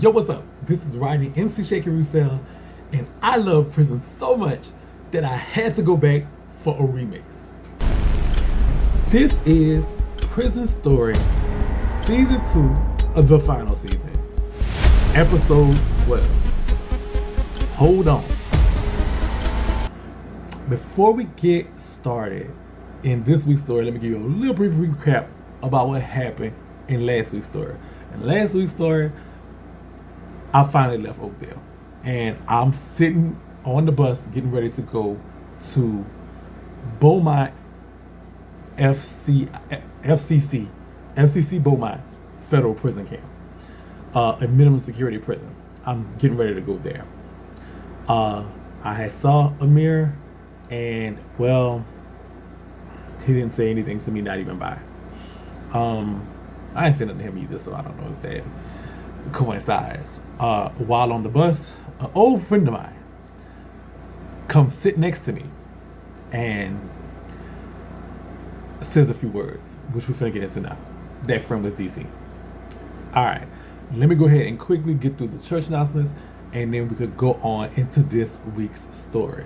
Yo, what's up? This is Rodney, MC Shakie Roussel, and I love prison so much that I had to go back for a remix. This is Prison Story, Season 2 of the final season, Episode 12. Hold on. Before we get started in this week's story, let me give you a little brief recap about what happened in last week's story. In last week's story, I finally left Oakdale, and I'm sitting on the bus getting ready to go to Beaumont FCC Beaumont Federal Prison Camp, a minimum security prison. I'm getting ready to go there. I had saw Amir, and well, he didn't say anything to me, not even by. I didn't say nothing to him either, so I don't know if that coincides. While on the bus, an old friend of mine comes sit next to me and says a few words, which we're finna get into now. That friend was DC. Alright, let me go ahead and quickly get through the church announcements, and then we could go on into this week's story.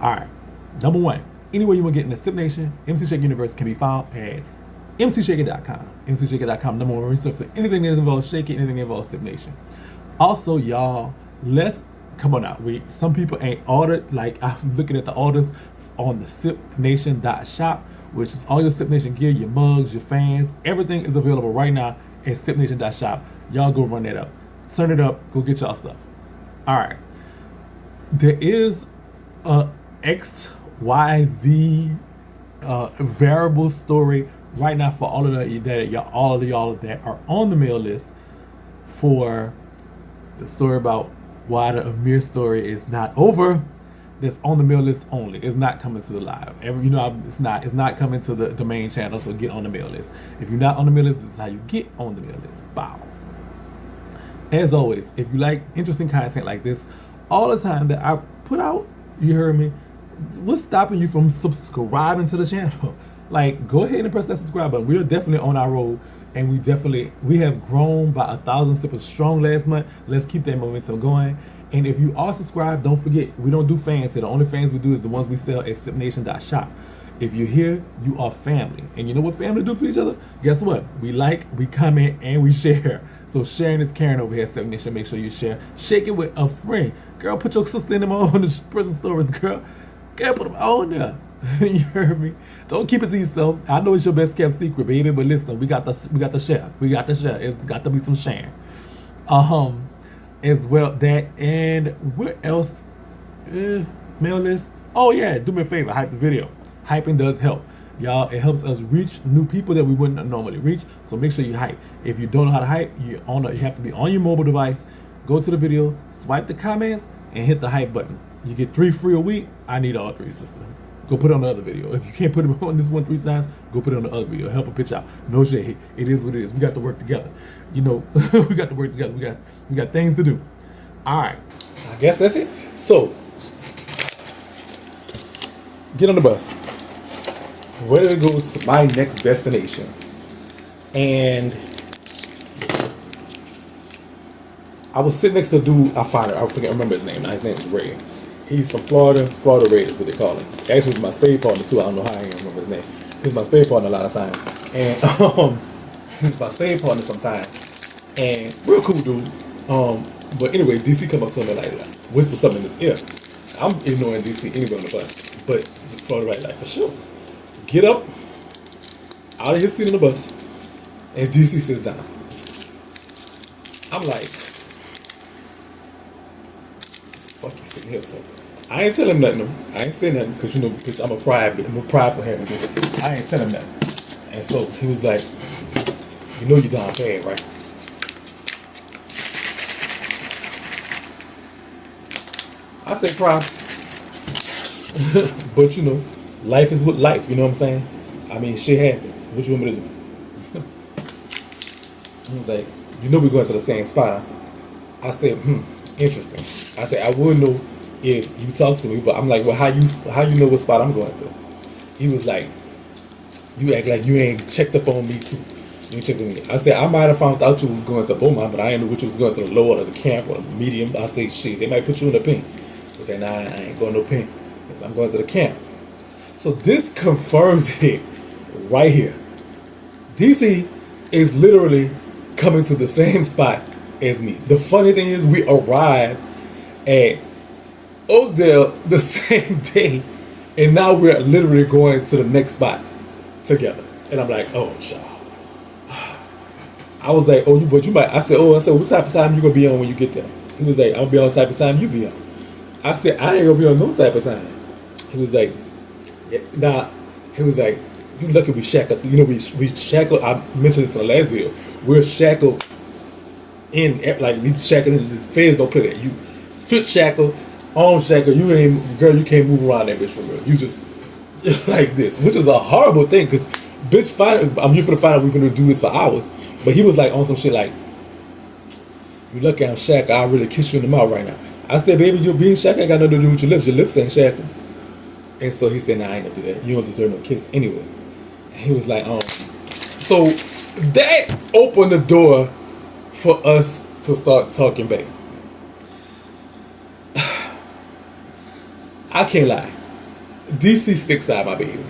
Alright, number one, anywhere you want to get in the Sip Nation, MC Shakie Universe can be found at mcshakie.com. mcshakie.com, number one resource for anything that involves Shakie, anything that involves Sip Nation. Also, y'all, let's come on out. Some people ain't ordered. Like, I'm looking at the orders on the sipnation.shop, which is all your Sip Nation gear, your mugs, your fans. Everything is available right now at sipnation.shop. Y'all go run that up. Turn it up. Go get y'all stuff. All right. There is a XYZ variable story right now for all of y'all that are on the mail list for the story about why the Amir story is not over. That's on the mail list only. It's not coming to the live. It's not coming to the main channel, so get on the mail list. If you're not on the mail list, this is how you get on the mail list. Bow. As always, if you like interesting content like this, all the time that I put out, you heard me, what's stopping you from subscribing to the channel? Like, go ahead and press that subscribe button. We are definitely on our road, and we have grown by 1,000 sippers strong last month. Let's keep that momentum going. And if you are subscribed, don't forget, we don't do fans here. The only fans we do is the ones we sell at sipnation.shop. If you're here, you are family. And you know what family do for each other? Guess what? We like, we comment, and we share. So sharing is caring over here at Sip Nation. Make sure you share. Shake it with a friend. Girl, put your sister in them on the prison stories, girl. Girl, put them on there. You heard me? Don't keep it to yourself. I know it's your best kept secret, baby, but listen, we got the share. We got the share. It's got to be some sharing. As well, that, and what else? Mail list. Oh yeah, do me a favor, hype the video. Hyping does help, y'all. It helps us reach new people that we wouldn't normally reach. So make sure you hype. If you don't know how to hype, you have to be on your mobile device. Go to the video, swipe the comments, and hit the hype button. You get 3 free a week. I need all 3, sister. Go put it on the other video. If you can't put it on this one 3 times, go put it on the other video. Help a pitch out. No shade. It is what it is. We got to work together. You know, we got to work together. We got things to do. All right. I guess that's it. So, get on the bus. Ready to go to my next destination. And I was sitting next to a dude. I remember his name. His name is Ray. He's from Florida. Florida Ray is what they call him. Actually, he's my spade partner too. I don't know how I can remember his name. He's my spade partner a lot of times. And he's my spade partner sometimes. And real cool dude. But anyway, DC come up to him and like whisper something in his ear. I'm ignoring DC anyway on the bus. But Florida Ray like, for sure. Get up out of his seat on the bus. And DC sits down. I'm like, fuck you sitting here for? I ain't telling him nothing. No. I ain't saying nothing because I'm a prideful head. I ain't telling him nothing. And so he was like, you know you're down bad, right? I said proud. But you know, life is what life, you know what I'm saying? I mean, shit happens. What you want me to do? He was like, you know we're going to the same spot. I said, interesting. I said, I would know if you talk to me, but I'm like, well, how you know what spot I'm going to? He was like, you act like you ain't checked up on me too. You took me. I said, I might have found out you was going to Beaumont, but I didn't know which you was going to the lower or the camp or the medium. I said, shit, they might put you in the pink. I said, nah, I ain't going no pink. I said, I'm going to the camp. So this confirms it right here. DC is literally coming to the same spot as me. The funny thing is we arrived at Oakdale the same day, and now we're literally going to the next spot together. And I'm like, oh, child. I was like, oh, but you might. I said, what type of time you gonna be on when you get there? He was like, I'm gonna be on the type of time you be on. I said, I ain't gonna be on no type of time. He was like, yeah, nah. He was like, you lucky we shackled. You know, we shackled. I mentioned this in the last video. We're shackled in, like, we shackled in. Just feds don't play that. You foot shackle, arm shackle. You ain't, girl, you can't move around that bitch for real. You just like this, which is a horrible thing, because bitch, I'm here for the find out we're gonna do this for hours. But he was like on some shit like, you lucky I'm shackled, I'll really kiss you in the mouth right now. I said, baby, you're being shackled ain't got nothing to do with your lips ain't shackled. And so he said, nah, I ain't gonna do that. You don't deserve no kiss anyway. And he was like, so that opened the door for us to start talking back. I can't lie. DC sticks side my baby.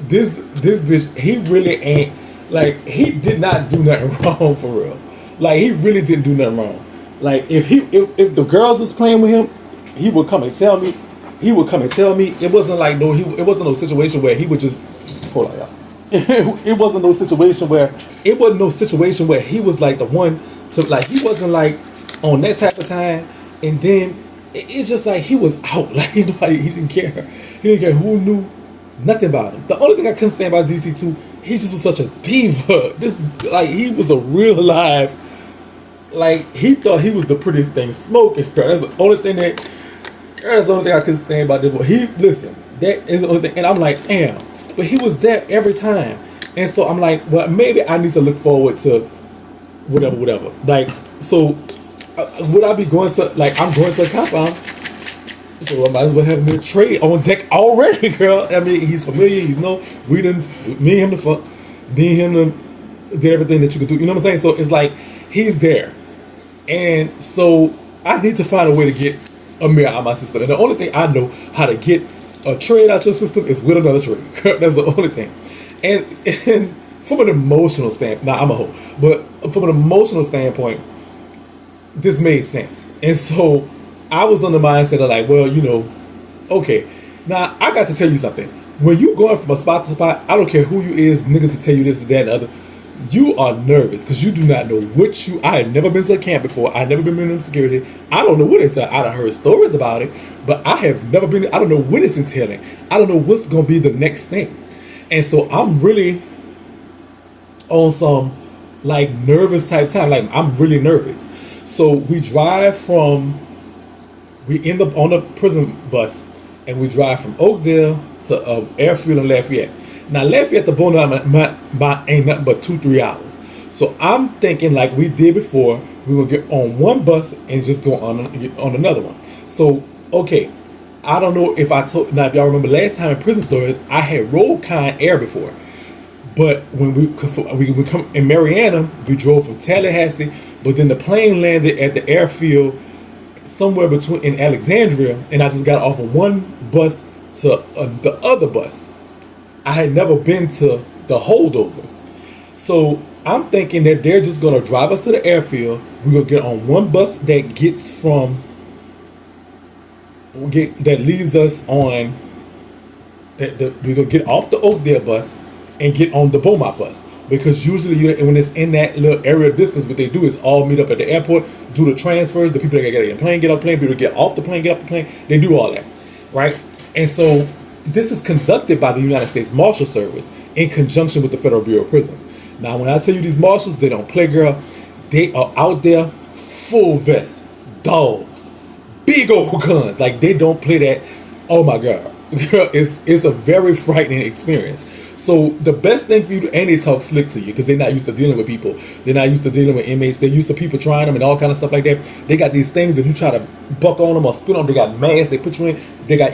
This bitch, he really ain't, like, he did not do nothing wrong for real. Like, he really didn't do nothing wrong. Like, if the girls was playing with him, he would come and tell me. He would come and tell me. It wasn't like it wasn't no situation where he would just, hold on, y'all. It wasn't no situation where he was like the one to, like, he wasn't like on that type of time. And then it's just like he was out. Like, he didn't care. He didn't care who knew nothing about him. The only thing I couldn't stand about DC too, he just was such a diva. Like, he was a real live, like, he thought he was the prettiest thing smoking. That's the only thing I couldn't stand about this boy. That is the only thing. And I'm like, damn. But he was there every time. And so I'm like, well, maybe I need to look forward to whatever. Like, so would I be going to, like, I'm going to a compound, so I might as well have him trade on deck already, girl. I mean, he's familiar. He's me and him did everything that you could do. You know what I'm saying? So it's like, he's there. And so I need to find a way to get a mirror out of my system. And the only thing I know how to get a trade out your system is with another trade. That's the only thing. And from an emotional standpoint, I'm a hoe, but from an emotional standpoint, this made sense. And so I was on the mindset of like, well, okay. Now, I got to tell you something. When you going from a spot to spot, I don't care who you is, niggas to tell you this and that and the other, you are nervous because you do not know I had never been to a camp before. I never been in security. I don't know what it's at. I done heard stories about it, but I have never been. I don't know what it's entailing. I don't know what's going to be the next thing. And so I'm really on some, like, nervous type time. Like, I'm really nervous. So we end up on a prison bus, and we drive from Oakdale to Airfield in Lafayette. Now, Lafayette to Beaumont ain't nothing but 2-3 hours. So I'm thinking, like we did before, we're going to get on one bus and just go on another one. So, okay, I don't know if if y'all remember last time in Prison Stories, I had rode Con Air before. But when we come in Mariana, we drove from Tallahassee, but then the plane landed at the airfield somewhere in Alexandria, and I just got off of one bus to the other bus. I had never been to the Holdover. So I'm thinking that they're just going to drive us to the airfield. We're going to get on one bus that leaves us on, we're going to get off the Oakdale bus and get on the Beaumont bus. Because usually when it's in that little area of distance, what they do is all meet up at the airport, do the transfers, the people that get on the plane, get off the plane, people get off the plane, get off the plane, they do all that, right? And so this is conducted by the United States Marshal Service in conjunction with the Federal Bureau of Prisons. Now, when I tell you these marshals, they don't play, girl. They are out there, full vest, dogs, big old guns. Like, they don't play that. Oh my God, girl, it's a very frightening experience. So the best thing for you and they talk slick to you because they're not used to dealing with people. They're not used to dealing with inmates. They're used to people trying them and all kind of stuff like that. They got these things, if you try to buck on them or spit on them, they got masks they put you in. They got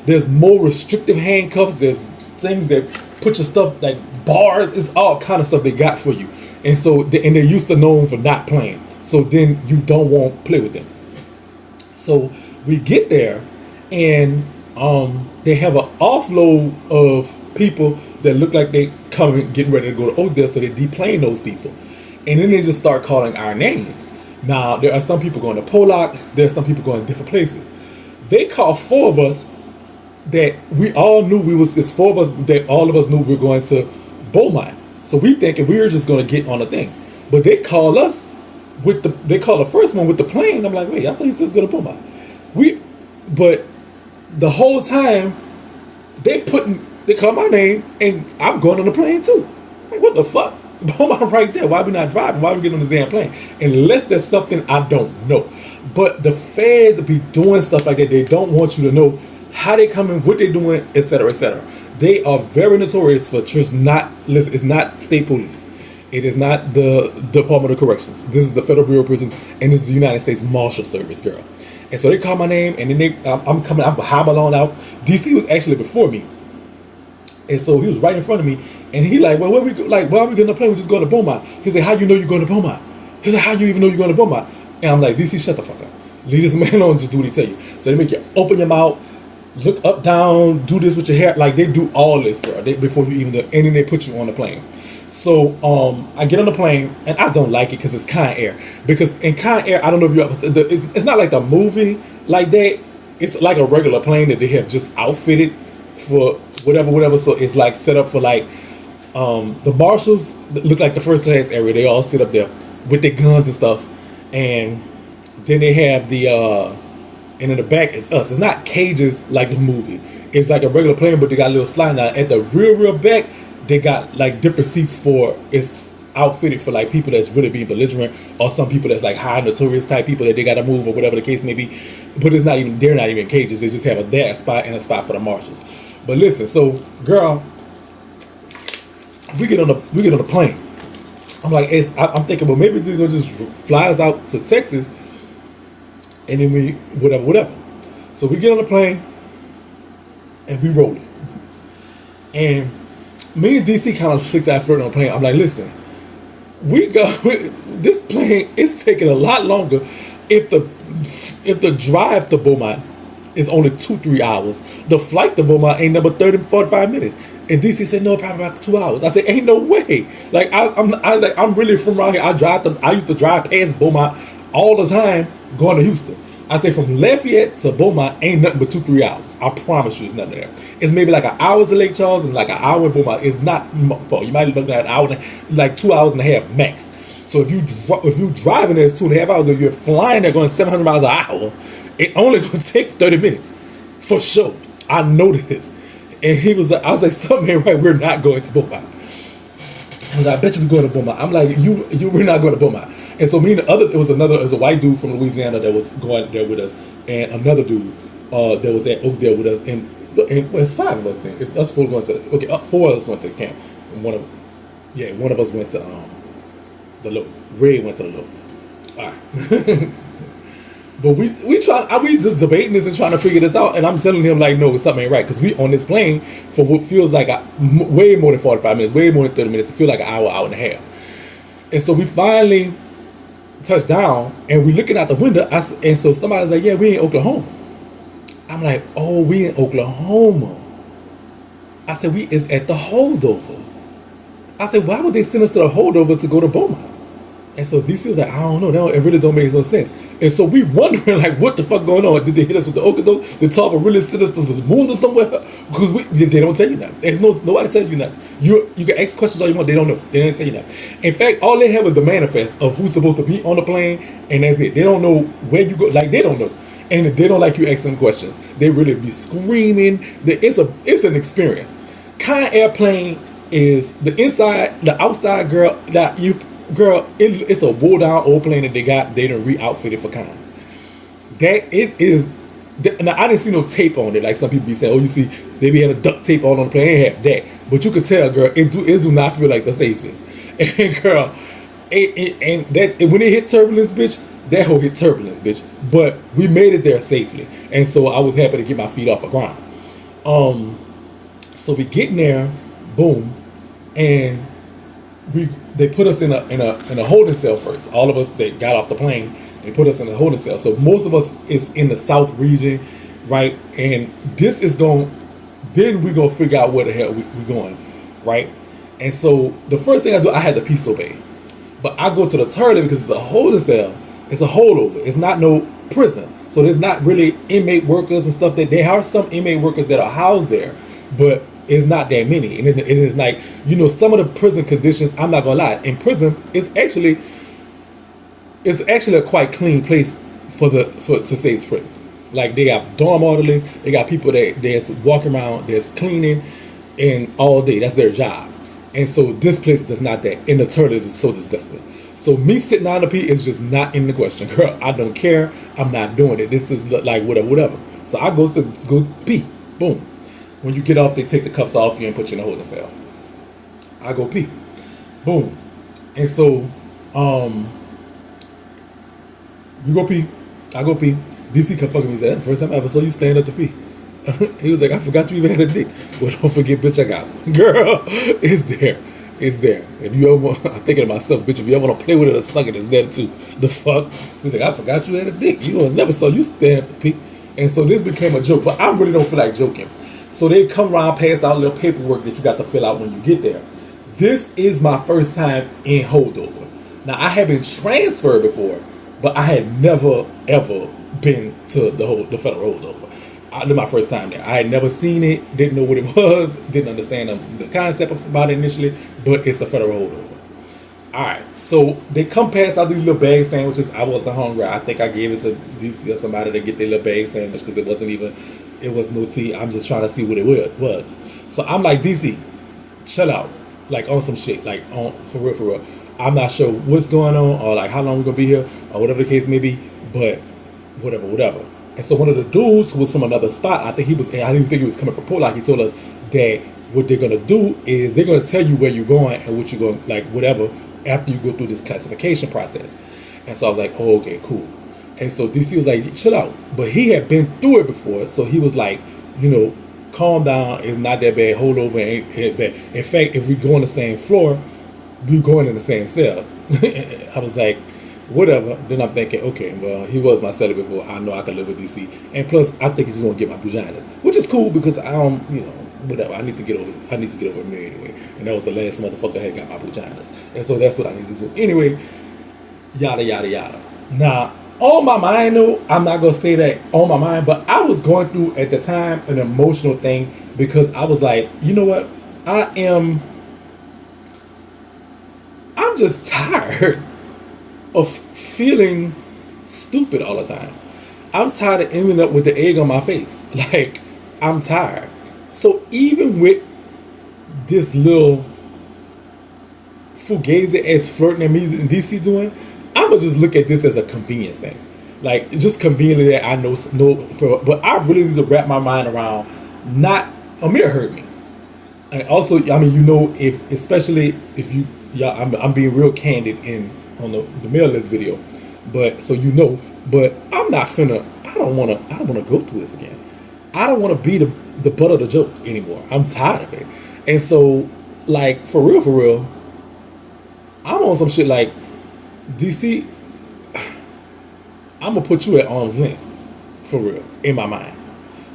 there's more restrictive handcuffs. There's things that put your stuff, like bars. It's all kind of stuff they got for you. and so and they're used to known for not playing. So then you don't want to play with them. So we get there, and they have an offload of people that look like they coming getting ready to go to Oakdale, so they deplane those people, and then they just start calling our names. Now there are some people going to Pollock, there are some people going to different places. They called 4 of us that we all knew it's 4 of us that all of us knew we were going to Beaumont. So we thinking we were just going to get on the thing, but they call us they call the first one with the plane. I'm like, wait, I thought you still going to Beaumont. But the whole time they call my name and I'm going on the plane too. Like, what the fuck? Beaumont right there. Why we not driving? Why we getting on this damn plane? Unless there's something I don't know. But the feds be doing stuff like that. They don't want you to know how they coming, what they doing, etc., etc. They are very notorious for just not. Listen, it's not state police. It is not the Department of Corrections. This is the Federal Bureau of Prisons, and this is the United States Marshal Service, girl. And so they call my name, and then I'm hobbling on out. DC was actually before me, and so he was right in front of me, and he like, well, why are we going to plane? We just going to Beaumont. He said, how you know you're going to Beaumont? He said, how you even know you're going to Beaumont? And I'm like, DC, shut the fuck up. Leave this man alone. Just do what he tell you. So they make you open your mouth, look up, down, do this with your hair. Like, they do all this, girl, before you even do it, and then they put you on the plane. So I get on the plane, and I don't like it because it's Con Air. Because in Con Air, I don't know if you ever, it's not like the movie like that. It's like a regular plane that they have just outfitted for whatever. So it's like set up for like the marshals look like the first class area. They all sit up there with their guns and stuff, and then they have the and in the back is us. It's not cages like the movie. It's like a regular plane, but they got a little slide down. At the real back, they got like different seats for, it's outfitted for like people that's really being belligerent, or some people that's like high notorious type people that they gotta move or whatever the case may be. But it's not even, they're not even cages. They just have that spot and a spot for the marshals. But listen, so girl, we get on the plane. I'm like, I'm thinking, well, maybe they're gonna just fly us out to Texas, and then we whatever. So we get on the plane, and we roll it. And me and DC kind of 6-hour flirt on the plane. I'm like, listen, this plane is taking a lot longer. If the drive to Beaumont is only 2-3 hours, the flight to Beaumont ain't number 30-45 minutes. And DC said, no, probably about 2 hours. I said, ain't no way. Like I'm really from around here. I used to drive past Beaumont all the time going to Houston. I say from Lafayette to Beaumont ain't nothing but 2-3 hours. I promise you, it's nothing there. It's maybe like an hour to Lake Charles and like an hour in Beaumont. It's not far. You might be looking at an hour, like 2 hours and a half max. So if you driving there, it's 2.5 hours. If you're flying there going 700 miles an hour, it only gonna take 30 minutes for sure. I know this. And he was like, I was like, something ain't right. We're not going to Beaumont. I was like, I bet you we're going to Beaumont. I'm like, we're not going to Beaumont. And so me and it was a white dude from Louisiana that was going there with us, and another dude that was at Oakdale with us, and it's 5 of us then. It's us 4 going to 4 of us went to camp, and one of us went to the low. Red went to the low. All right. But we just debating this and trying to figure this out, and I'm telling him like, no, something ain't right, because we on this plane for what feels like way more than 45 minutes, way more than 30 minutes. It feels like an hour and a half. And so we finally touched down, and we looking out the window, and so somebody's like, yeah, we in Oklahoma. I'm like, oh, we in Oklahoma. I said, it's at the Holdover. I said, why would they send us to the Holdover to go to Beaumont? And so DC was like, I don't know, it really don't make no sense. And so we wondering like, what the fuck going on? Did they hit us with the Okadoke? Did Tarver really send us to the moon or somewhere? Because they don't tell you nothing. There's nobody tells you nothing. You can ask questions all you want, they don't know. They didn't tell you nothing. In fact, all they have is the manifest of who's supposed to be on the plane, and that's it. They don't know where you go. Like, they don't know. And they don't like you asking them questions. They really be screaming. It's an experience. Kind airplane is the inside, the outside, girl, it's a wore down old plane that they done re-outfitted for cons. That it is. Now I didn't see no tape on it like some people be saying. Oh, you see, they be having duct tape on the plane. They have that, but you could tell, girl, it do not feel like the safest. And girl, when it hit turbulence, bitch, that whole hit turbulence, bitch. But we made it there safely, and so I was happy to get my feet off the ground. So we get in there, boom, and they put us in a holding cell first. All of us that got off the plane, they put us in a holding cell. So most of us is in the south region, right? And this is going. Then we gonna figure out where the hell we going, right? And so the first thing I do, I had to pee so bad, but I go to the toilet because it's a holding cell. It's a holdover. It's not no prison. So there's not really inmate workers and stuff. That there are some inmate workers that are housed there, but it's not that many. And it is like, you know, some of the prison conditions, I'm not gonna lie, in prison it's actually a quite clean place to say it's prison. Like they have dorm orderlies, they got people that's walking around, that's cleaning and all day. That's their job. And so this place does not that. And the toilet is so disgusting. So me sitting down to pee is just not in the question, girl. I don't care. I'm not doing it. This is like whatever. So I go pee. Boom. When you get off, they take the cuffs off you and put you in a holding cell. I go pee. Boom. And so you go pee. I go pee. DC come fucking me and say, that's the first time I ever saw you stand up to pee. He was like, I forgot you even had a dick. Well, don't forget, bitch, I got one. Girl, it's there. It's there. If you ever, I'm thinking to myself, bitch, if you ever want to play with it or suck it, it's there too. The fuck? He's like, I forgot you had a dick. You never saw you stand up to pee. And so this became a joke, but I really don't feel like joking. So they come around, pass out a little paperwork that you got to fill out when you get there. This is my first time in holdover. Now, I have been transferred before, but I had never, ever been to the federal holdover. This is my first time there. I had never seen it, didn't know what it was, didn't understand the concept about it initially, but it's the federal holdover. Alright, so they come past out these little bag sandwiches. I wasn't hungry. I think I gave it to DC or somebody to get their little bag sandwich because it was no tea. I'm just trying to see what it was. So I'm like, DC, chill out. Like on some shit. Like on for real. I'm not sure what's going on or like how long we're gonna be here or whatever the case may be, but whatever. And so one of the dudes who was from another spot, I didn't even think he was coming from Pollock. He told us that what they're gonna do is they're gonna tell you where you're going and what you're going, like whatever, after you go through this classification process. And so I was like, oh, okay, cool. And so DC was like, chill out. But he had been through it before, so he was like, calm down. It's not that bad. Hold over. Ain't bad. In fact, if we go on the same floor, we going in the same cell. I was like, whatever. Then I'm thinking, okay, well, he was my cellar before. I know I can live with DC. And plus, I think he's gonna get my vaginas, which is cool because I don't, whatever. I need to get over me anyway. And that was the last motherfucker that had got my vaginas. And so that's what I need to do. Anyway, yada yada yada. Now, on my mind though, I'm not gonna say that on my mind, but I was going through at the time an emotional thing because I was like, you know what? I'm just tired of feeling stupid all the time. I'm tired of ending up with the egg on my face. Like, I'm tired. So even with this little fugazi ass flirting that me and DC doing, I'ma just look at this as a convenience thing. Like, just conveniently that I know but I really need to wrap my mind around Amir hurt me. And also, I mean, especially if I'm being real candid on the mail list video, but I'm not finna. I don't wanna go through this again. I don't wanna be the butt of the joke anymore. I'm tired of it. And so, like, for real, I'm on some shit like, DC, I'm gonna put you at arm's length, for real, in my mind.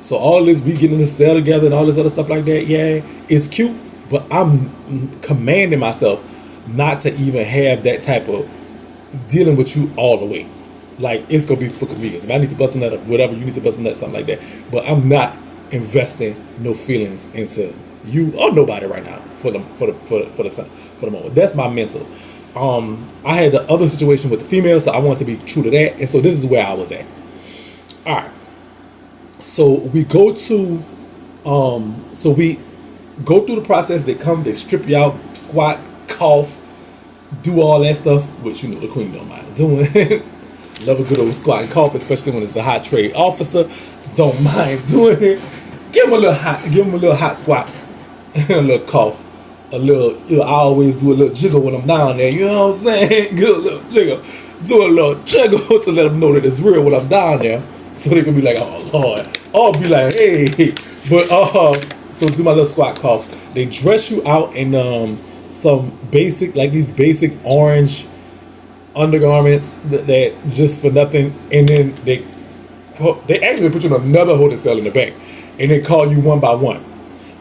So all this, we getting in the cell together and all this other stuff like that, yeah, it's cute, but I'm commanding myself not to even have that type of dealing with you all the way. Like, it's gonna be for convenience. If I need to bust a nut, whatever, you need to bust a nut, something like that. But I'm not investing no feelings into you or nobody right now for the moment. That's my mental. I had the other situation with the female, so I wanted to be true to that, and so this is where I was at. All right. So we go through the process. They strip you out, squat, cough, do all that stuff, which the queen don't mind doing. Love a good old squat and cough, especially when it's a high trade officer. Don't mind doing it. Give him a little hot squat, and a little cough, a little. I always do a little jiggle when I'm down there. You know what I'm saying? Get a little jiggle, do a little jiggle to let them know that it's real when I'm down there, so they can be like, oh Lord, or be like, hey, but so do my little squat cough. They dress you out in some basic, like these basic orange undergarments that just for nothing, and then they actually put you in another holding cell in the back, and they call you one by one.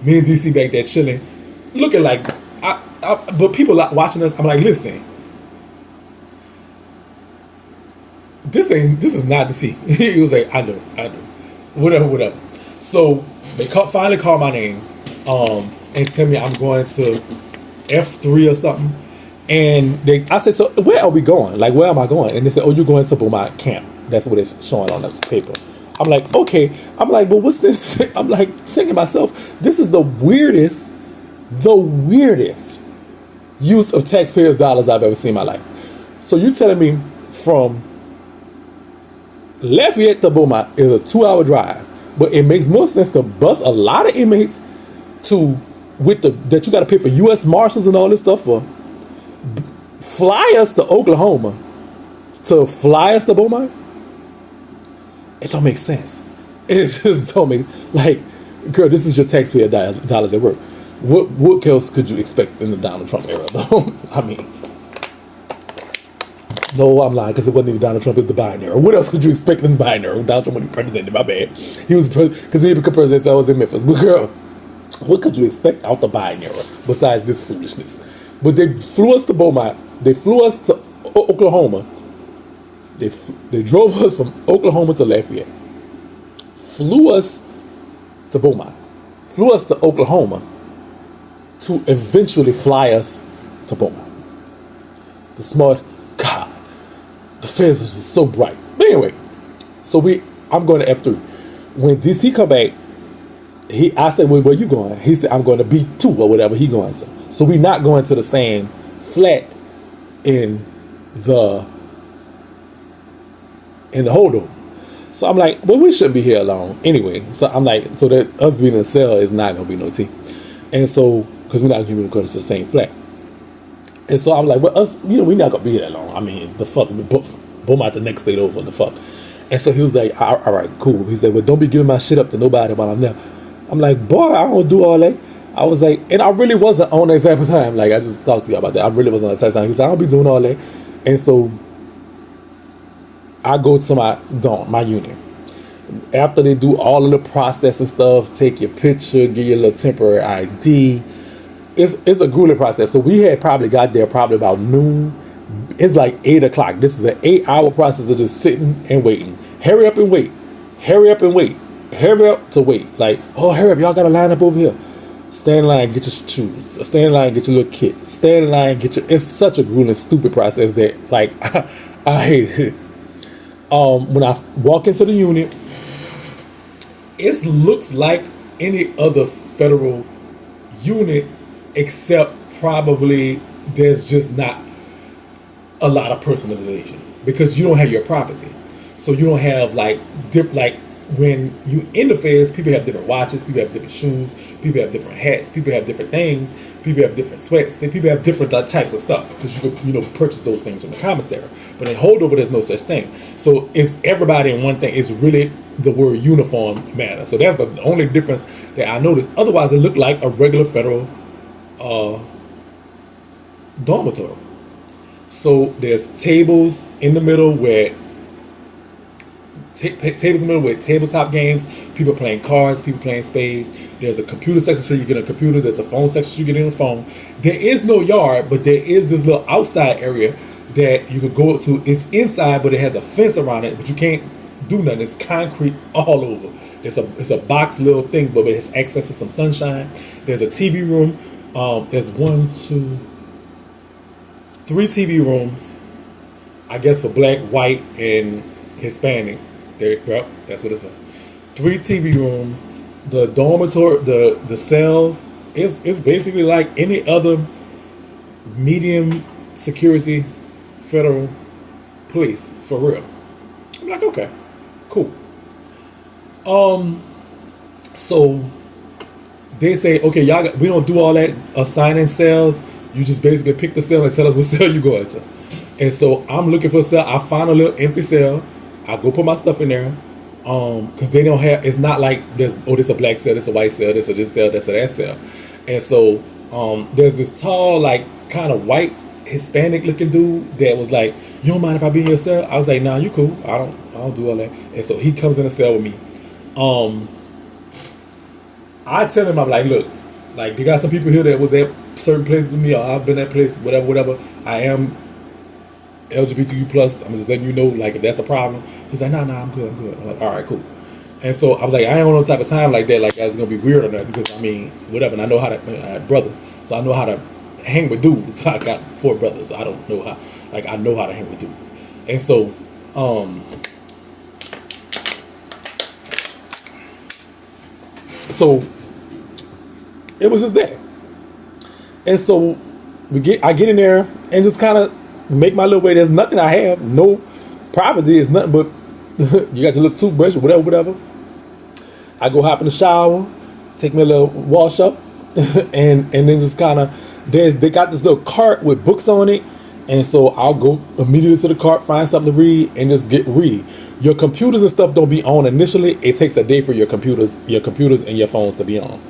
Me and DC back there chilling, looking like but people like watching us. I'm like, listen, this is not the tea. He was like, I know, whatever. So they finally call my name, and tell me I'm going to F3 or something. And I said, so where are we going? Like, where am I going? And they said, oh, you're going to Beaumont Camp. That's what it's showing on the paper. I'm like, okay. I'm like, but what's this? I'm like thinking to myself, this is the weirdest use of taxpayers' dollars I've ever seen in my life. So you telling me from Lafayette to Beaumont is a 2-hour drive, but it makes more sense to bus a lot of inmates that you got to pay for U.S. Marshals and all this stuff for. Fly us to Oklahoma to fly us to Beaumont? It don't make sense. It just don't make, like, girl, this is your taxpayer dollars at work. What else could you expect in the Donald Trump era, though? I mean, no, I'm lying, because it wasn't even Donald Trump, it's the Biden era. What else could you expect in the Biden era? Donald Trump wasn't president, my bad. He was because he became president, so I was in Memphis. But girl, what could you expect out the Biden era besides this foolishness? But they flew us to Beaumont. They flew us to Oklahoma. They drove us from Oklahoma to Lafayette. Flew us to Beaumont. Flew us to Oklahoma to eventually fly us to Beaumont. The smart, God, the feds are just so bright. But anyway, so I'm going to F3. When DC come back, I said, well, where you going? He said, I'm going to B2 or whatever he going to. So we not going to the same flat in the holdover. So I'm like, well, we shouldn't be here long anyway. So I'm like, so that us being in a cell is not gonna be no tea. And so, because we're not gonna be going to the same flat. And so I'm like, well, us, we're not gonna be here that long. I mean, the fuck, boom out the next state over, the fuck. And so he was like, all right, cool. He said, well, don't be giving my shit up to nobody while I'm there. I'm like, boy, I don't do all that. I was like, and I really wasn't on that type of time. Like, I just talked to you about that. I really wasn't on that type of time. He said, I don't be doing all that. And so I go to my unit. After they do all of the processing stuff, take your picture, give you a little temporary ID. It's a grueling process. So we had probably got there probably about noon. It's like 8 o'clock. This is an 8-hour process of just sitting and waiting. Hurry up and wait. Hurry up and wait. Hurry up to wait. Like, oh, hurry up. Y'all got to line up over here. Stand in line, get your shoes. Stand in line, get your little kit. Stand in line, get your... It's such a grueling, stupid process that, like, I hate it. When I walk into the unit, it looks like any other federal unit, except probably there's just not a lot of personalization because you don't have your property. So you don't have like when you in the feds, people have different watches, people have different shoes, people have different hats, people have different things, people have different sweats, people have different types of stuff because you could purchase those things from the commissary. But in holdover, there's no such thing. So it's everybody in one thing. It's really the word uniform matter. So that's the only difference that I noticed. Otherwise, it looked like a regular federal dormitory. So there's tables in the middle where tables in the middle with tabletop games, people playing cards, people playing spades. There's a computer section so you get a computer. There's a phone section so you get in a phone. There is no yard, but there is this little outside area that you could go to. It's inside, but it has a fence around it, but you can't do nothing. It's concrete all over. It's a box little thing, but it has access to some sunshine. There's a TV room. There's 3 TV rooms, I guess, for black, white, and Hispanic. That's what it's for. 3 TV rooms. The dormitory, the cells, it's basically like any other medium security federal police, for real. I'm like, okay, cool. So they say, okay, y'all, we don't do all that assigning cells. You just basically pick the cell and tell us what cell you going to. And so I'm looking for a cell. I find a little empty cell. I go put my stuff in there. Because they don't have, it's not like this a black cell, this a white cell, this a this cell, this a that cell. And so There's this tall, like kind of white Hispanic looking dude that was like, "You don't mind if I be in your cell?" I was like, "Nah, you cool. I don't do all that." And so he comes in the cell with me. Um, I tell him, I'm like, "Look, like you got some people here that was at certain places with me, or I've been at place, whatever, whatever. I am LGBTQ plus. I'm just letting you know, like if that's a problem." He's like, "Nah, I'm good, I'm good." I'm like, "All right, cool." And so I was like, I ain't on no type of time like that, like that's gonna be weird or nothing, because I mean, whatever. And I know how to, I have brothers, so I know how to hang with dudes. I got 4 brothers, so I don't know how, like I know how to hang with dudes. And so, so it was just that. And so I get in there and just kind of make my little way. There's nothing I have, no privacy. It's nothing but you got your little toothbrush or whatever, whatever. I go hop in the shower, take me a little wash up, and then just kind of they got this little cart with books on it, and so I'll go immediately to the cart, find something to read, and just read. Your computers and stuff don't be on initially. It takes a day for your computers and your phones to be on.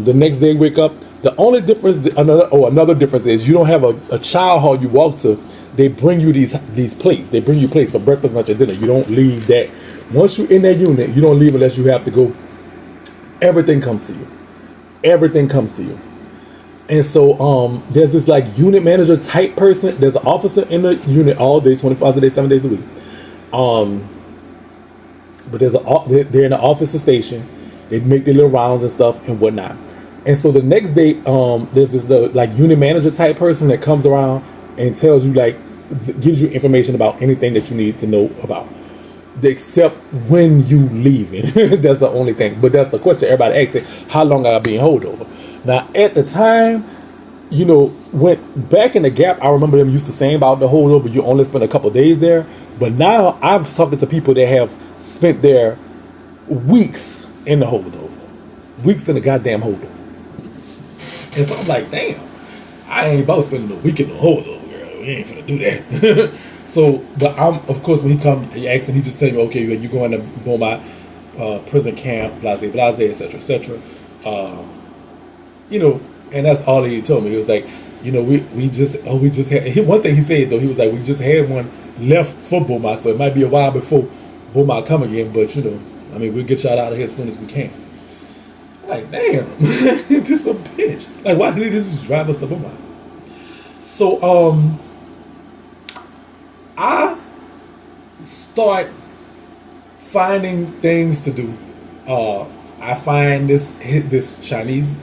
The next day, wake up. The only difference, another difference is you don't have a child hall you walk to. They bring you these plates. They bring you plates for breakfast, lunch, and dinner. You don't leave that. Once you're in that unit, you don't leave unless you have to go. Everything comes to you. Everything comes to you. And so there's this like unit manager type person. There's an officer in the unit all day, 24 hours a day, 7 days a week. But they're in the office station. They make their little rounds and stuff and whatnot. And so the next day, there's this like unit manager type person that comes around and tells you, like, gives you information about anything that you need to know about, except when you leaving. That's the only thing. But that's the question everybody asks: it, how long I being holdover? Now at the time, went back in the Gap. I remember them used to saying about the holdover. You only spend a couple days there. But now I'm talking to people that have spent there weeks in the holdover, weeks in the goddamn holdover. And so I'm like, damn, I ain't about spending a week in the holdover, girl. We ain't finna do that. So, but I'm, of course, when he come, he asks, and he just tell me, okay, you're going to Beaumont prison camp, blase, etc., etc. And that's all he told me. He was like, we just had, one thing he said though, he was like, we just had one left for Beaumont, so it might be a while before Beaumont come again, but we'll get y'all out of here as soon as we can. Like, damn, this a bitch. Like, why did he just drive us to Beaumont? So, I start finding things to do. I find this Chinese,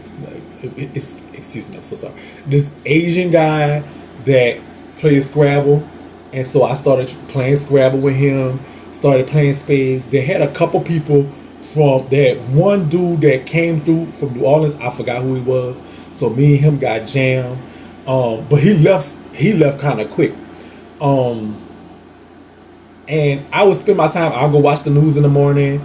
excuse me, I'm so sorry. This Asian guy that plays Scrabble, and so I started playing Scrabble with him. Started playing spades. They had a couple people they had one dude that came through from New Orleans. I forgot who he was. So me and him got jammed. But he left kind of quick. And I would spend my time, I'll go watch the news in the morning.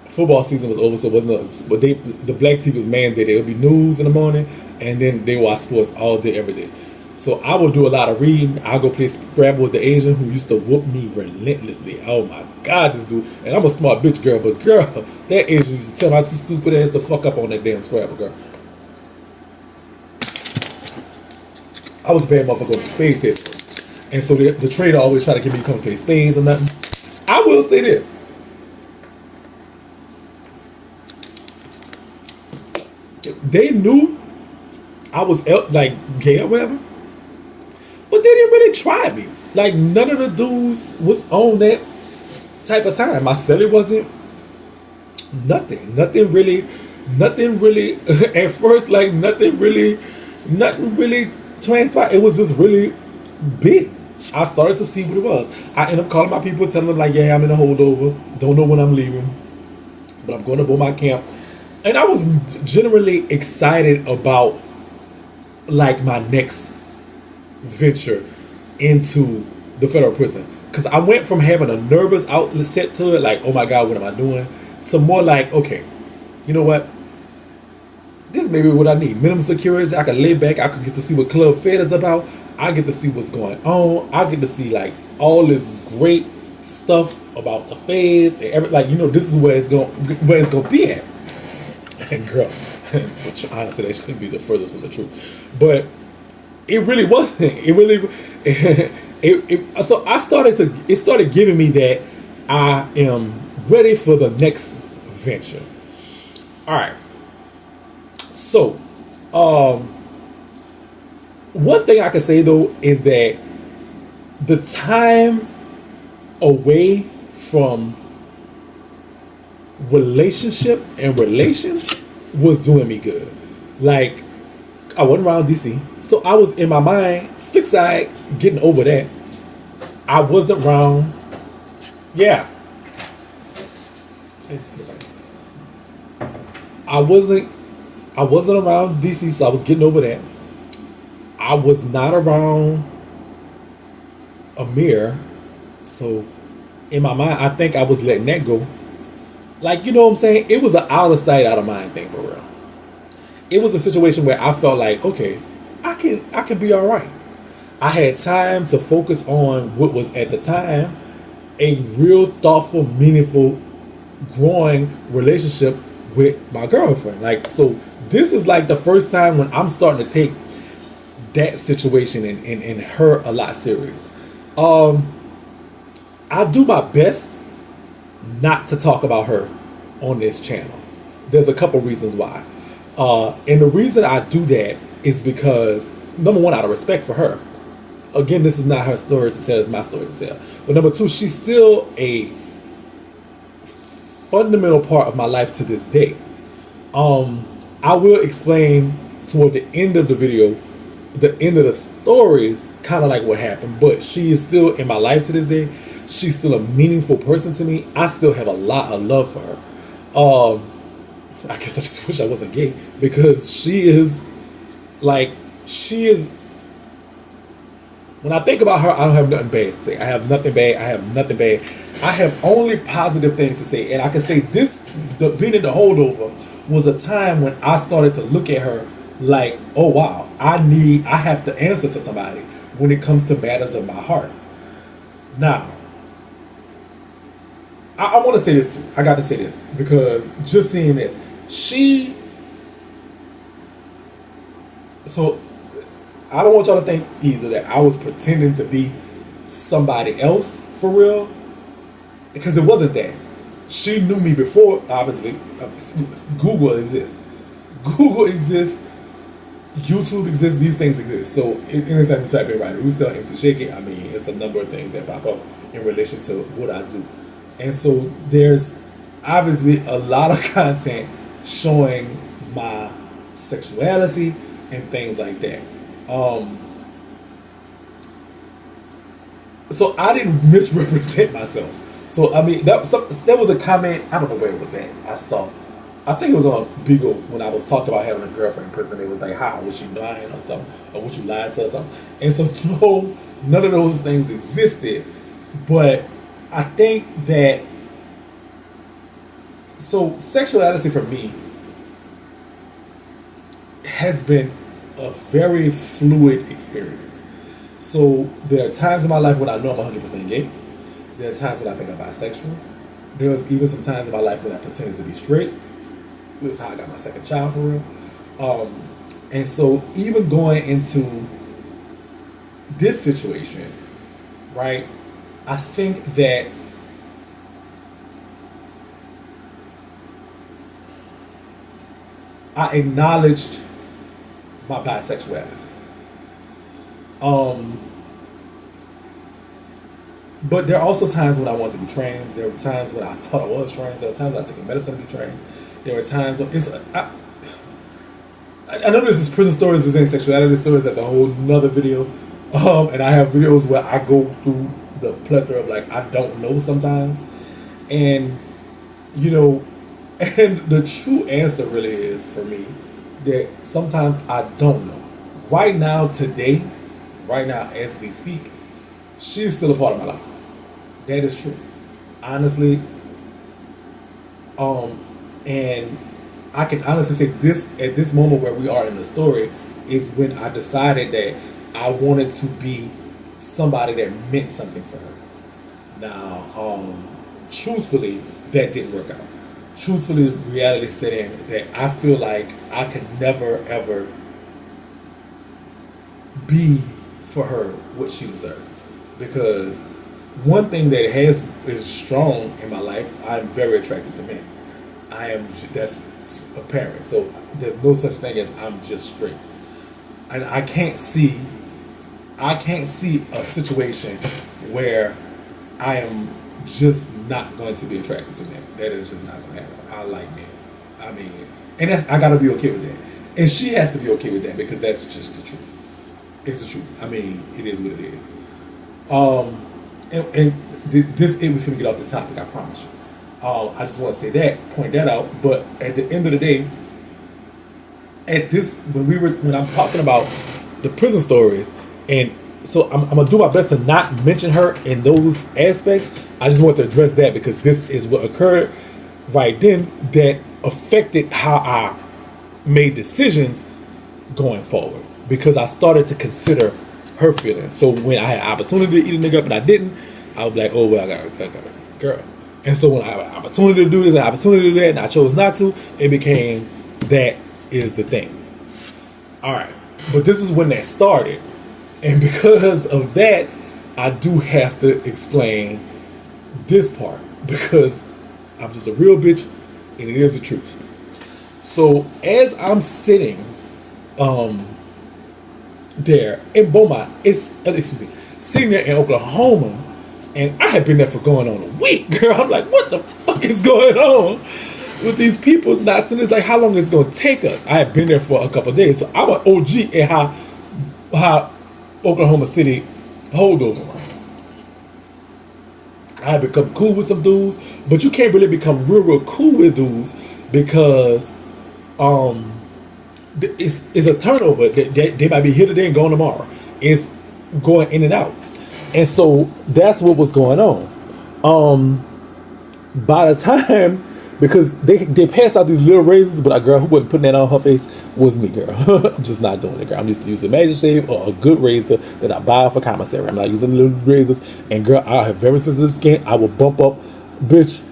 Football season was over, so it wasn't but the black TV was mandated. It would be news in the morning, and then they watch sports all day, every day. So I would do a lot of reading. I'll go play Scrabble with the Asian who used to whoop me relentlessly. Oh my God, this dude. And I'm a smart bitch, girl, but girl, that Asian used to tell my stupid ass to fuck up on that damn Scrabble, girl. I was a bad motherfucker on the spades table. And so the trader always tried to get me to come play spades or nothing. I will say this. They knew I was like gay or whatever, but they didn't really try me. Like, none of the dudes was on that type of time. My celly wasn't nothing really at first, like nothing really transpired. It was just really big. I started to see what it was. I ended up calling my people, telling them like, yeah, I'm in a holdover, don't know when I'm leaving, but I'm going to Beaumont camp. And I was generally excited about like my next venture into the federal prison, because I went from having a nervous outlet set to it, like, oh my God, what am I doing, to more like, okay, you know what, this may be what I need. Minimum security. I can lay back. I could get to see what Club Fed is about. I get to see what's going on. I get to see like all this great stuff about the feds and this is where it's gonna be at. And girl, Honestly, that couldn't be the furthest from the truth. But it really wasn't. It really, so it started giving me that I am ready for the next venture. All right. So, one thing I can say though is that the time away from relationship and relations was doing me good. Like, I wasn't around DC, so I was in my mind, slick side, getting over that. I wasn't around, yeah. I wasn't, I wasn't around DC, so I was getting over that. I was not around Amir, so in my mind, I think I was letting that go. Like, you know what I'm saying? It was an out of sight, out of mind thing for real. It was a situation where I felt like, okay, I can be all right. I had time to focus on what was at the time a real thoughtful, meaningful, growing relationship with my girlfriend. Like, so this is like the first time when I'm starting to take that situation and her a lot serious. I do my best not to talk about her on this channel. There's a couple reasons why. And the reason I do that is because, number one, out of respect for her. Again, this is not her story to tell, it's my story to tell. But number two, she's still a fundamental part of my life to this day. I will explain toward the end of the video, the end of the stories, kind of like what happened, but she is still in my life to this day. She's still a meaningful person to me. I still have a lot of love for her. I guess I just wish I wasn't gay, because she is, when I think about her, I don't have nothing bad to say. I have nothing bad. I have only positive things to say. And I can say this, being in the holdover was a time when I started to look at her like, oh wow, I have to answer to somebody when it comes to matters of my heart. Now, I want to say this too. I got to say this because just seeing this, so I don't want y'all to think either that I was pretending to be somebody else for real, because it wasn't that. She knew me before, obviously. Google exists. YouTube exists. These things exist. So anytime you type in Ryder Russell, MC Shakie, I mean, it's a number of things that pop up in relation to what I do. And so there's obviously a lot of content showing my sexuality and things like that. So I didn't misrepresent myself. So I mean, there was a comment, I don't know where it was at. I think it was on Beagle when I was talking about having a girlfriend in prison. It was like, how was she lying or something, or was you lied to or something? And so no, none of those things existed. But I think that, so sexuality for me has been a very fluid experience. So there are times in my life when I know I'm 100% gay. There's times when I think I'm bisexual. There's even some times in my life when I pretended to be straight. This is how I got my second child for real. And so even going into this situation, right, I think that I acknowledged my bisexuality. But there are also times when I wanted to be trans. There were times when I thought I was trans. There were times when I took medicine to be trans. There were times when I know this is prison stories, this ain't sexuality stories. That's a whole nother video. And I have videos where I go through the plethora of like, I don't know sometimes. And, you know, and the true answer really is for me that sometimes I don't know. Right now, today, right now as we speak, she's still a part of my life. That is true. Honestly. And I can honestly say this, at this moment where we are in the story, is when I decided that I wanted to be somebody that meant something for her. Now, truthfully, that didn't work out. truthfully, reality set in that I feel like I could never ever be for her what she deserves. Because one thing that is strong in my life, I'm very attracted to men. That's apparent. So there's no such thing as I'm just straight. And I can't see a situation where I am just not going to be attracted to men. That is just not going to happen. I like men. I mean, and I gotta be okay with that. And she has to be okay with that because that's just the truth. It's the truth. I mean, it is what it is. This we finna get off this topic. I promise you. I just want to say that, point that out. But at the end of the day, when I'm talking about the prison stories, and so I'm gonna do my best to not mention her in those aspects. I just want to address that because this is what occurred right then that affected how I made decisions going forward, because I started to consider her feelings. So when I had an opportunity to eat a nigga up and I didn't, I would be like, oh well, I got a girl. And so when I have an opportunity to do this, an opportunity to do that, and I chose not to, it became that is the thing. All right, but this is when that started, and because of that, I do have to explain this part because I'm just a real bitch, and it is the truth. So as I'm sitting, there in Beaumont, sitting there in Oklahoma, and I had been there for going on a week, girl. I'm like, what the fuck is going on with these people? Not saying it's like how long it's gonna take us. I had been there for a couple of days, so I'm an OG at how Oklahoma City Holdover. I had become cool with some dudes, but you can't really become real cool with dudes because it's a turnover. They might be here today and gone tomorrow. It's going in and out. And so that's what was going on. By the time, because they passed out these little razors, but a girl who wasn't putting that on her face was me, girl. I'm just not doing it, girl. I'm used to using Magic Shave or a good razor that I buy for commissary. I'm not using little razors. And girl, I have very sensitive skin. I will bump up, bitch.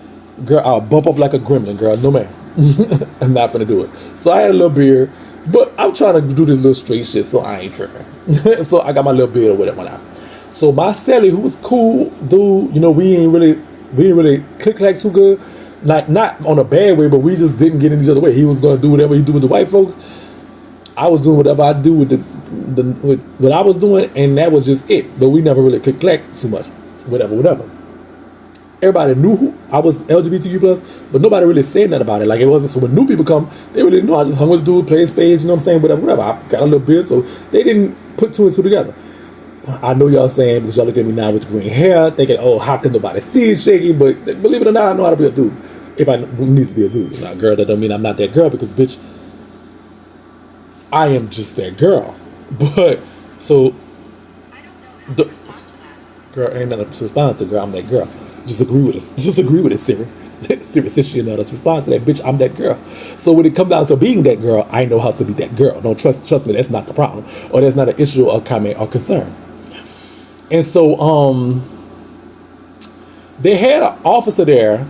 Girl, I'll bump up like a gremlin, girl. No man. I'm not gonna do it. So I had a little beard, but I'm trying to do this little straight shit, so I ain't tripping. So I got my little beard or whatever now. So my Sally, who was cool, dude, you know, we didn't really click clack too good. Like, not on a bad way, but we just didn't get in each other way. He was gonna do whatever he do with the white folks. I was doing whatever I do with with what I was doing, and that was just it. But we never really click clack too much. Whatever. Everybody knew who I was, LGBTQ plus, but nobody really said nothing about it. Like, it wasn't, so when new people come, they really knew I just hung with the dude, playing spades, you know what I'm saying, whatever. I got a little bit, so they didn't put two and two together. I know y'all saying, because y'all look at me now with the green hair, thinking, oh, how can nobody see Shakie? But believe it or not, I know how to be a dude. If I need to be a dude. Not a girl, that don't mean I'm not that girl, because, bitch, I am just that girl. But, so, I don't know how to respond to that. Girl, ain't nothing to respond to, girl, I'm that girl. Just agree with it. Just agree with it, Siri. Siri says she knows to respond to that, bitch, I'm that girl. So when it comes down to being that girl, I know how to be that girl. Don't trust me, that's not the problem. Or that's not an issue or comment or concern. And so, they had an officer there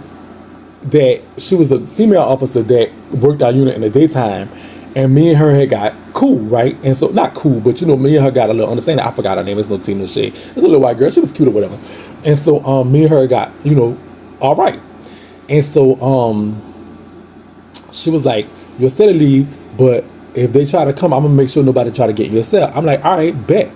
that she was a female officer that worked our unit in the daytime, and me and her had got cool, right? And so, not cool, but you know, me and her got a little understanding. I forgot her name. It's no Tina Shade. It's a little white girl. She was cute or whatever. And so, me and her got, you know, all right. And so, she was like, you'll still leave, but if they try to come, I'm gonna make sure nobody try to get in your cell. I'm like, all right, bet.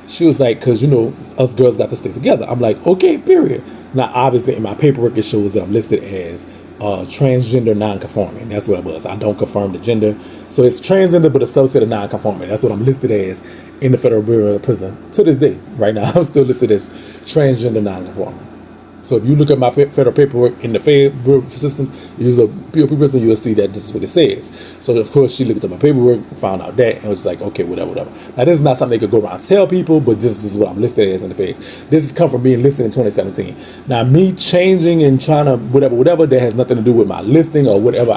She was like, because, you know, us girls got to stick together. I'm like, okay, period. Now, obviously, in my paperwork, it shows that I'm listed as transgender non-conforming. That's what it was. I don't confirm the gender. So it's transgender, but a subset of non-conforming. That's what I'm listed as in the Federal Bureau of Prison. To this day, right now, I'm still listed as transgender non-conforming. So if you look at my federal paperwork in the federal systems, use a POP person, you'll see that this is what it says. So of course she looked at my paperwork, found out that, and was like, okay, whatever. Now this is not something they could go around and tell people, but this is what I'm listed as in the feds. This has come from being listed in 2017. Now me changing and trying to whatever, that has nothing to do with my listing or whatever.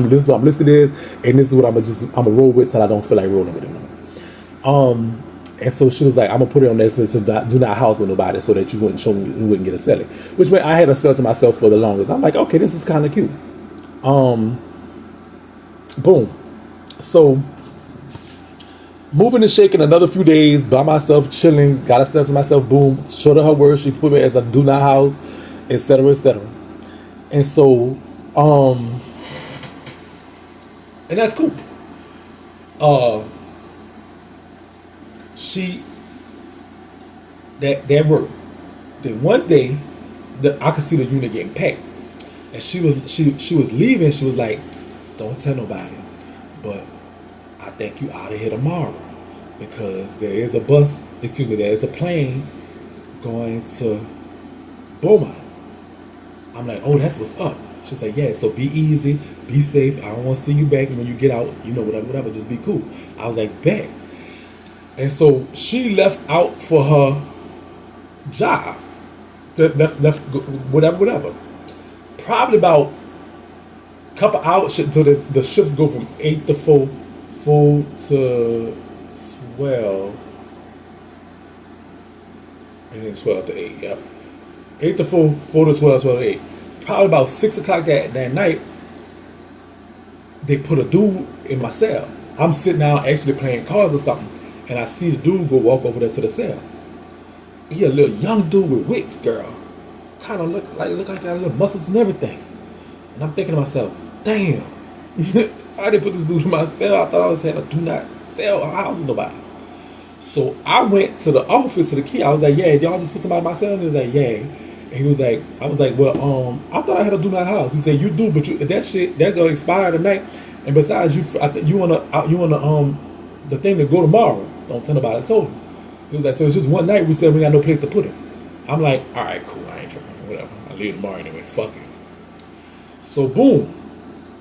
This is what I'm listed as, and this is what I'm gonna roll with, so I don't feel like rolling with it anymore. And so she was like, I'm gonna put it on there so to do not house with nobody, so that you wouldn't show me, you wouldn't get a celly. Which meant I had a cell to myself for the longest. I'm like, okay, this is kind of cute. Boom. So moving and shaking another few days by myself, chilling, got a step to myself, boom, showed her word, she put me as a do not house, etc., etc. And so, and that's cool. She that worked. Then one day, I could see the unit getting packed, and she was leaving. She was like, "Don't tell nobody, but I think you out of here tomorrow because there is a bus. Excuse me, there is a plane going to Beaumont." I'm like, "Oh, that's what's up." She was like, "Yeah, so be easy, be safe. I don't want to see you back when you get out. You know, whatever. Just be cool." I was like, "Bet." And so she left out for her job. Left, whatever. Probably about a couple hours until the shifts go from 8 to 4 to 12, and then 12 to 8. Yep, 8 to 4, 4 to 12, 12 to 8. Probably about 6 o'clock that night, they put a dude in my cell. I'm sitting down actually playing cards or something, and I see the dude go walk over there to the cell. He a little young dude with wigs, girl. Kind of look like he got little muscles and everything. And I'm thinking to myself, damn, I didn't put this dude in my cell. I thought I always had a do not sell a house with nobody. So I went to the office to the key. I was like, "Yeah, y'all just put somebody in my cell?" And he was like, "Yeah." And he was like, I was like, "Well, I thought I had a do not house." He said, "You do, but that gonna expire tonight. And besides, you wanna the thing to go tomorrow. Don't tell nobody." So he was like, "So it's just one night." We said we got no place to put it. I'm like, "All right, cool. I ain't tripping. Whatever. I leave tomorrow anyway. Fuck it." So boom,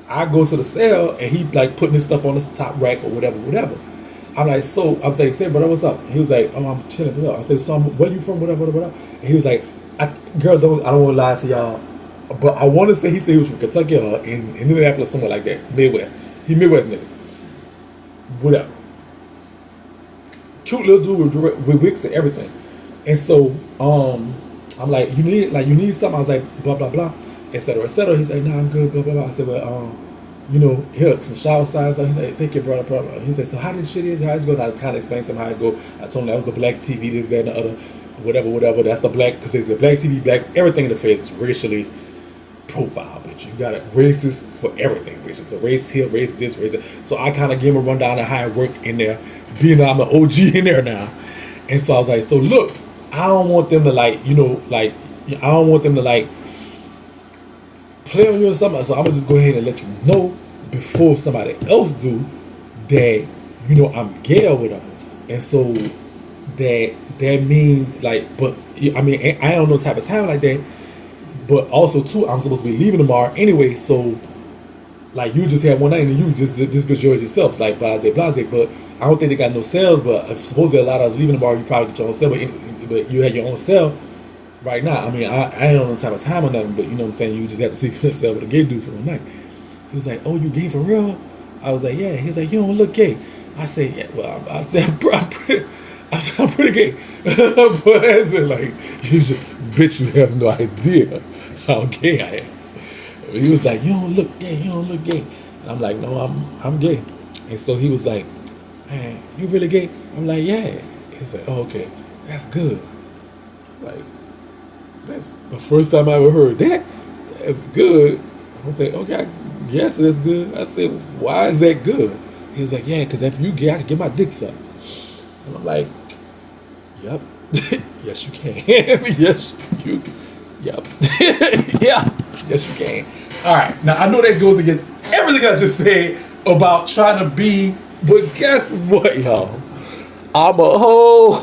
I go to the cell and he like putting his stuff on the top rack or whatever. I'm like, "So," I was like, "Say, brother, what's up?" He was like, "Oh, I'm chilling." I said, "So, where you from? Whatever. And he was like, I don't want to lie to y'all, but I want to say," he said he was from Kentucky or in Indianapolis, somewhere like that, Midwest. He Midwest nigga. Whatever. Cute little dude with wigs and everything. And so, I'm like, you need something?" I was like, "Blah blah blah, etc. etc." He's like, "Nah, I'm good." Blah blah blah. I said, "Well, here some shower styles." He's like, "Thank you, brother." He said, "So how this shit is? How it's going?" I was kind of explaining to him how it go. I told him that was the black TV, this, that, and the other, whatever. That's the black, because it's a black TV, black everything in the face is racially profile, bitch. You got it racist for everything, bitch. It's a race here, race this, race that. So I kind of gave him a rundown of how it work in there, being that I'm an OG in there now. And so I was like, "So look, I don't want them to I don't want them to play on you or something. So I'm gonna just go ahead and let you know before somebody else do that, I'm gay or whatever." And so that means but I mean, I don't know type of time like that. But also too, I'm supposed to be leaving tomorrow anyway. So you just had one night and you just this bitch yours yourself. It's like blase. But I don't think they got no cells. But if supposedly a lot of us leaving tomorrow, you probably get your own cell. But you had your own cell right now. I mean, I ain't on no type of time or nothing. But you know what I'm saying. You just have to sleep in a cell with a gay dude for one night. He was like, "Oh, you gay for real?" I was like, "Yeah." He was like, "You don't look gay." I said, "Yeah." Well, I said, I'm pretty gay. But I said, bitch, you have no idea how gay I am. He was like, "You don't look gay. You don't look gay." And I'm like, "No, I'm gay." And so he was like, "Man, you really gay?" I'm like, "Yeah." He's like, "Oh, okay, that's good." That's the first time I ever heard that. That's good. I said, "Okay, I guess that's good." I said, "Why is that good?" He was like, "Yeah, because if you gay, I can get my dick sucked." And I'm like, "Yep." Yes, you can. Yes, you. Yep. Yeah. Yes, you can. All right. Now I know that goes against everything I just said about trying to be, but guess what, y'all? I'm a hoe.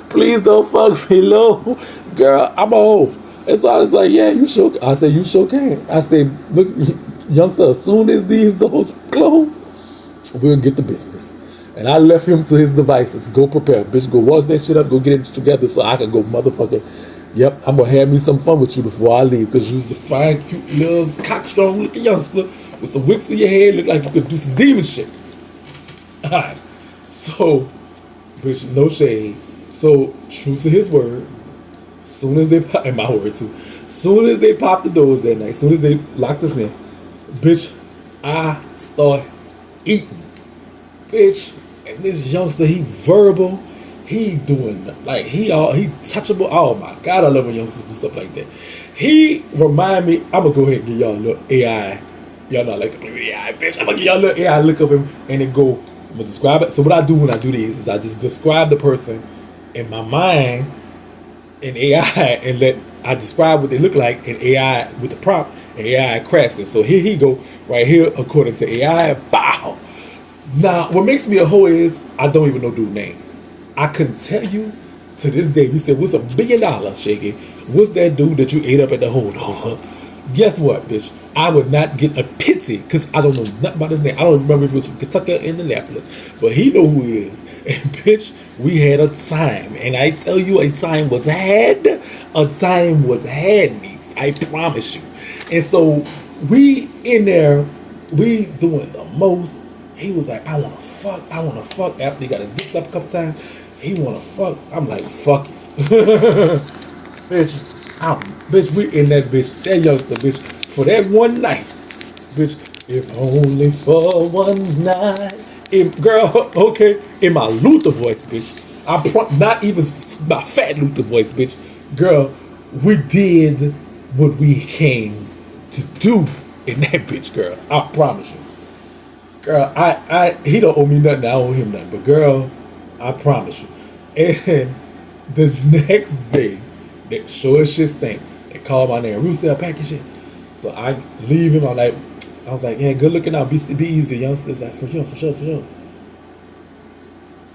Please don't fuck me low, girl. I'm a hoe. And so I was like, "Yeah, you sure." I said, "You sure can." I said, "Look, youngster, as soon as these doors close, we'll get the business." And I left him to his devices. Go prepare, bitch. Go wash that shit up. Go get it together so I can go motherfucker. Yep, I'm gonna have me some fun with you before I leave, because you's a fine, cute, little, cockstrong looking youngster with some wicks in your head. Look like you could do some demon shit. Alright. So, bitch, no shade. So, true to his word, soon as they pop, and my word too, soon as they popped the doors that night, soon as they locked us in, Bitch, I start eating. Bitch, and this youngster, he verbal. He doing like he touchable. Oh my god, I love when youngsters do stuff like that. He remind me. I'm gonna go ahead and give y'all a little AI. Y'all not like the AI, bitch. I'm gonna give y'all a little AI. Look up him and then go. I'm gonna describe it. So what I do when I do these is I just describe the person in my mind in AI and I describe what they look like in AI with the prompt and AI crafts it. So here he go right here according to AI. Bow. Now what makes me a hoe is I don't even know dude's name. I couldn't tell you to this day. You said, what's $1 billion, Shakie? What's that dude that you ate up at the Holdover? Guess what, bitch? I would not get a pity because I don't know nothing about his name. I don't remember if it was from Kentucky or Indianapolis, but he know who he is. And bitch, we had a time. And I tell you, a time was had. A time was had, niece. I promise you. And so we in there, we doing the most. He was like, I wanna fuck. After he got his dicks up a couple times, he wanna fuck. I'm like, fuck it. Bitch, we in that bitch, that youngster, bitch, for that one night. Bitch, if only for one night. Girl, okay, in my Luther voice, bitch. Not even my fat Luther voice, bitch. Girl, we did what we came to do in that bitch, girl. I promise you. Girl, he don't owe me nothing. I owe him nothing. But girl, I promise you. And the next day, that sure as shit thing, they called my name, Rooster, pack your shit. So I leave him. I was like, yeah, good looking out. Be easy, youngsters. Like, for sure.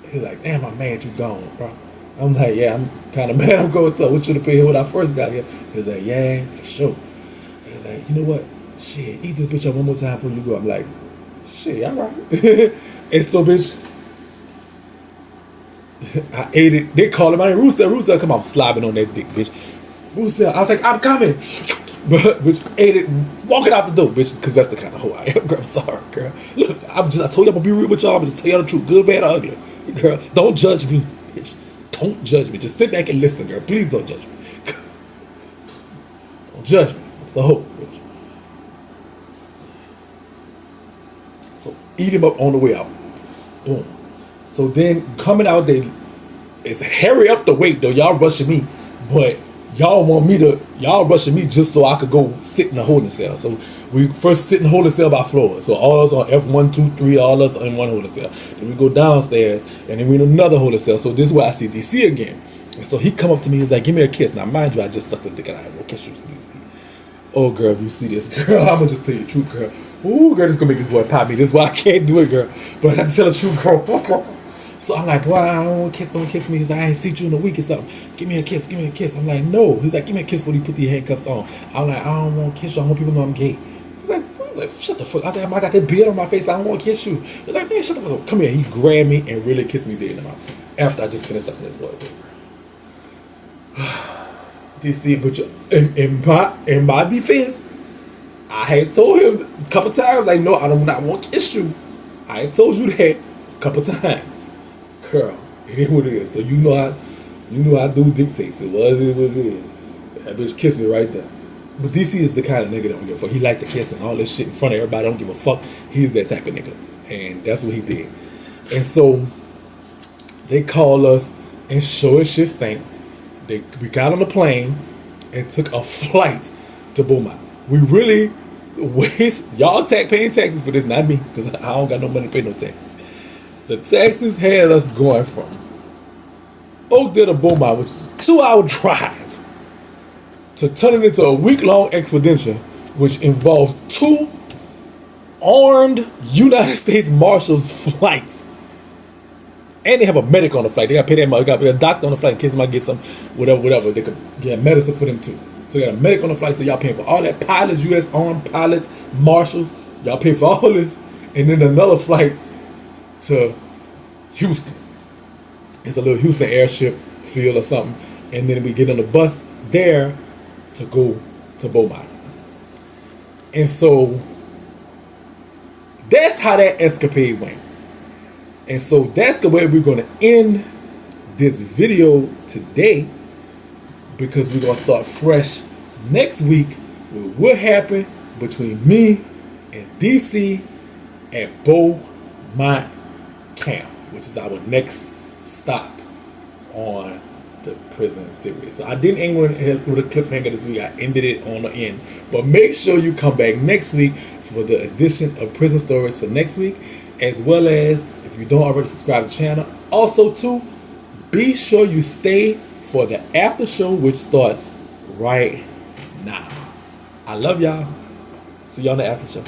He's like, damn, I'm mad you gone, bro. I'm like, yeah, I'm kind of mad I'm going to. What should have paid here when I first got here? He was like, yeah, for sure. He's like, you know what? Shit, eat this bitch up one more time before you go. I'm like, shit, all right. And so, bitch, I ate it. They called him my name. Russell, come on, slobbing on that dick, bitch. Russell, I was like, I'm coming. But, bitch, ate it, walking out the door, bitch, because that's the kind of hoe I am, girl. I'm sorry, girl. Look, I told you I'm going to be real with y'all. I'm just tell y'all the truth, good, bad, or ugly. Girl, don't judge me, bitch. Don't judge me. Just sit back and listen, girl. Please don't judge me. Don't judge me. It's a hoe, bitch. So eat him up on the way out. Boom. So then coming out, it's hurry up the wait though. Y'all rushing me, but y'all rushing me just so I could go sit in the holding cell. So we first sit in the holding cell by floor. So all us on F1, 2, 3, all us in one holding cell. Then we go downstairs and then we in another holding cell. So this is where I see DC again. And so he come up to me, he's like, give me a kiss. Now mind you, I just sucked the dick and I will kiss you, DC. Oh girl, if you see this, girl, I'm gonna just tell you the truth, girl. Ooh, girl, this gonna make this boy pop me. This is why I can't do it, girl. But I got to tell the truth, girl. So I'm like, boy, I don't kiss me. He's like, I ain't seen you in a week or something. Give me a kiss. I'm like, no. He's like, give me a kiss before you put the handcuffs on. I'm like, I don't want to kiss you. I want people to know I'm gay. He's like, shut the fuck. I said, I got that beard on my face. I don't want to kiss you. He's like, man, shut the fuck up. Come here. He grabbed me and really kissed me dead in the mouth after I just finished sucking this boy. DC, but in my defense, I had told him a couple times, like, no, I do not want to kiss you. I had told you that a couple times. Girl, it is what it is. So you know how dude dictates. It was what it is. That bitch kissed me right there. But DC is the kind of nigga that don't give a fuck. He like to kiss and all this shit in front of everybody. Don't give a fuck. He's that type of nigga. And that's what he did. And so they call us and show us shit stink. We got on the plane and took a flight to Beaumont. We really waste y'all paying taxes for this, not me, because I don't got no money to pay no taxes. The taxes had us going from Oakdale to Beaumont, which is a 2-hour drive, to turning into a week-long expedition, which involves 2 armed United States Marshals flights. And they have a medic on the flight. They got to pay that money. They got a doctor on the flight in case somebody get some whatever. They could get medicine for them too. So they got a medic on the flight, so y'all paying for all that. Pilots, U.S. Armed pilots, marshals, y'all pay for all this. And then another flight to Houston. It's a little Houston airship field or something. And then we get on the bus there to go to Beaumont. And so that's how that escapade went. And so that's the way we're going to end this video today, because we're going to start fresh next week with what happened between me in DC at Beaumont Camp, which is our next stop on the prison series. So I didn't end with a cliffhanger this week. I ended it on the end. But make sure you come back next week for the edition of Prison Stories for next week, as well as, if you don't already subscribe to the channel, also too, be sure you stay for the after show, which starts right now. I love y'all. See y'all on the after show.